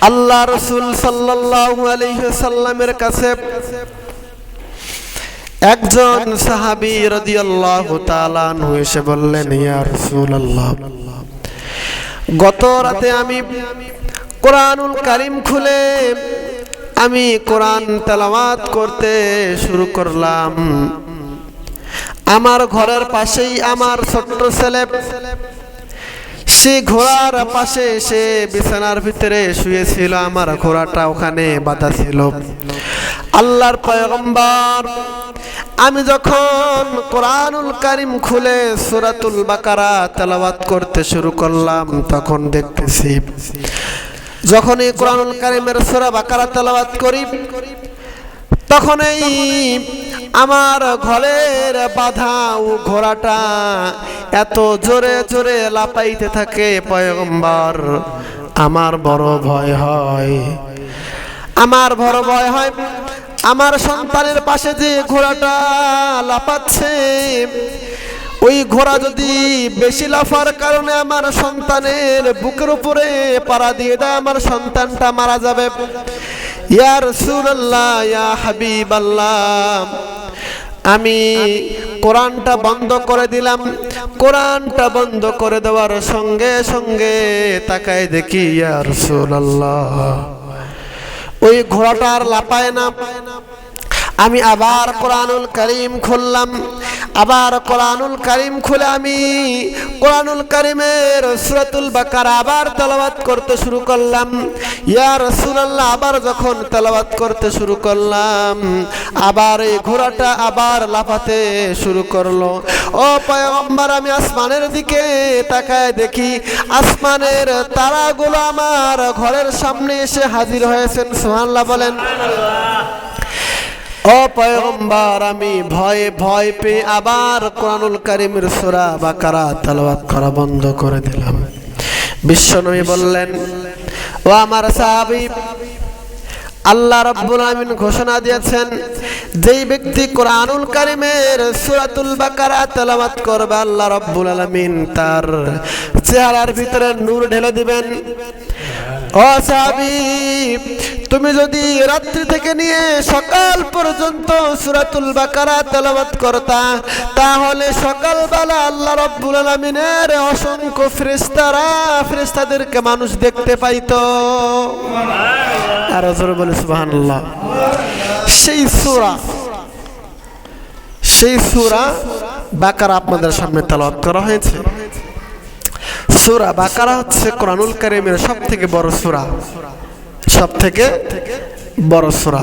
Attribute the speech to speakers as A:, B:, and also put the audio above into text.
A: আল্লাহ রাসূল সাল্লাল্লাহু আলাইহি ওয়াসাল্লামের কাছে একজন সাহাবী রাদিয়াল্লাহু তাআলা আনহু এসে বললেন, ইয়া রাসূলুল্লাহ, গত রাতে আমি কোরআনুল কারীম খুলে আমি কোরআন তেলাওয়াত করতে শুরু করলাম। আমার ঘরের পাশেই আমার ছোট্ট ছেলে সে ঘোড়ার পাশে সে বিছানার ভিতরে শুয়েছিল, আমার ঘোড়াটা ওখানে বাঁধা ছিল। আল্লাহর পয়গম্বর আমি যখন কোরআনুল কারীম খুলে সূরাতুল বাকারা তেলাওয়াত করতে শুরু করলাম, তখন দেখতেছি যখন এই কোরআনুল কারীমের সূরা বাকারা তেলাওয়াত করি, তখনই আমার ঘরের বাঁধা ও ঘোড়াটা এত জোরে জোরে লাপাইতে থাকে। পয়গম্বর আমার বড় ভয় হয়, আমার বড় ভয় হয় আমার সন্তানের পাশে যে ঘোড়াটা লাপাচ্ছে, ওই ঘোড়া যদি বেশি লাফার কারণে আমার সন্তানের বুকের উপরে পাড়া দিয়ে দেয়, আমার সন্তানটা মারা যাবে। ইয়া রাসূলুল্লাহ, ইয়া হাবিবাল্লাহ, আমি কোরআনটা বন্ধ করে দিলাম। কোরআনটা বন্ধ করে দেওয়ার সঙ্গে সঙ্গে তাকায় দেখি, ইয়া রাসূলুল্লাহ, ওই ঘোড়াটা আর লাপায় না। আমি আবার কোরআনুল কারীম খুললাম, আবার কোরআনুল কারীম খুলে আমি কোরআনুল কারীমের সূরাতুল বাকারা আবার তেলাওয়াত করতে শুরু করলাম। ইয়া রাসূলুল্লাহ, আবার যখন তেলাওয়াত করতে শুরু করলাম, আবার এই ঘোড়াটা আবার লাফাতে শুরু করলো। ও পয়গম্বর, আমি আসমানের দিকে তাকায় দেখি আসমানের তারাগুলো আমার ঘরের সামনে এসে হাজির হয়েছেন। সুবহানাল্লাহ বলেন। ও পয়গম্বর, আমি ভয়ে ভয় পেয়ে আবার কোরআনুল কারীমের সূরা বাকারা তেলাওয়াত করা বন্ধ করে দিলাম। বিশ্বনবী বললেন, ও আমার সাহাবী, আল্লাহ রাব্বুল আলামিন ঘোষণা দিয়েছেন, যেই ব্যক্তি কোরআনুল কারীমের সূরাতুল বাকারা তেলাওয়াত করবে, আল্লাহ রাব্বুল আলামিন তার চেহারার ভিতরে নূর ঢেলে দিবেন। ও সাহাবী, তুমি যদি রাত্রি থেকে নিয়ে সকাল পর্যন্ত সূরাতুল বাকারা তেলাওয়াত করতা, তাহলে সকালবেলা আল্লাহ রাব্বুল আলামিনের অসংখ্য ফেরেশতাদেরকে মানুষ দেখতে পাইতো। আর জোরে বলে সুবহানাল্লাহ। সেই সূরা বাকারা আপনাদের সামনে তেলাওয়াত করা হয়েছে। সূরা বাকারা হচ্ছে কোরআনুল কারীমের সবথেকে বড় সূরা, সবথেকে বড় সূরা।